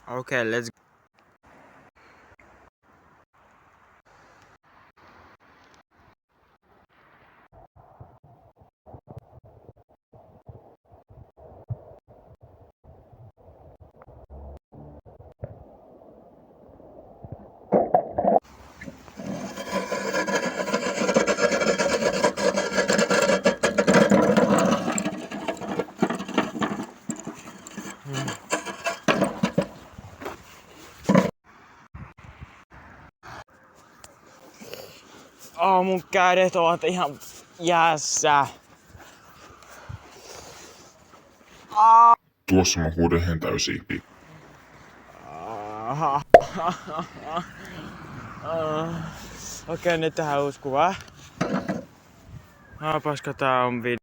Okay, let's mun kädet ovat ihan jäässä. Tuossa mä huudan ihan täysiä. Okei, nyt tähän uusi kuva. Paska, tää on video.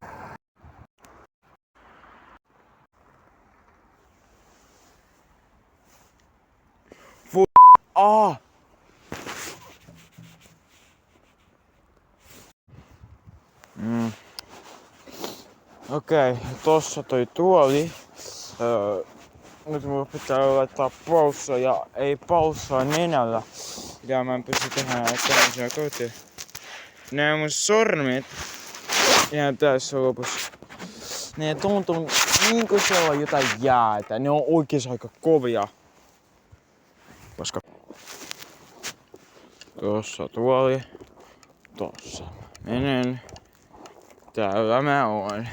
Okei, tossa toi tuoli. Nyt mun pitää laittaa paussa ja ei paussaa nenällä. Ja mä en pysty tehdä näitä tämmösiä kotiin. Nää mun sormet ihan tässä lopussa. Ne tuntuu niinku siellä on jotain jäätä. Ne on oikeesti aika kovia. Koska tossa tuoli. Tossa menen. Täällä mä oon.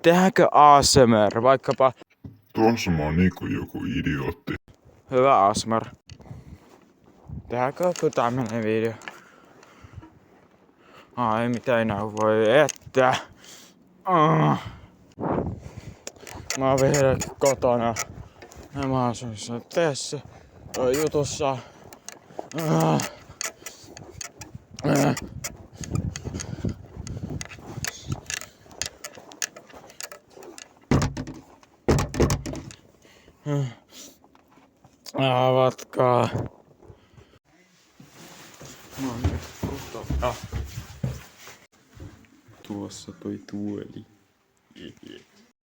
Tehdäänkö ASMR vaikkapa? Tuossa mä oon niinku joku idiootti. Hyvä ASMR. Tehdäänkö joku tämmönen video? Ai mitä enää voi että. Mä oon vihdoinkin kotona. Ja mä oon tässä jutussa. Avatkaa. Mä oon nyt kotona. Tuossa toi tuoli.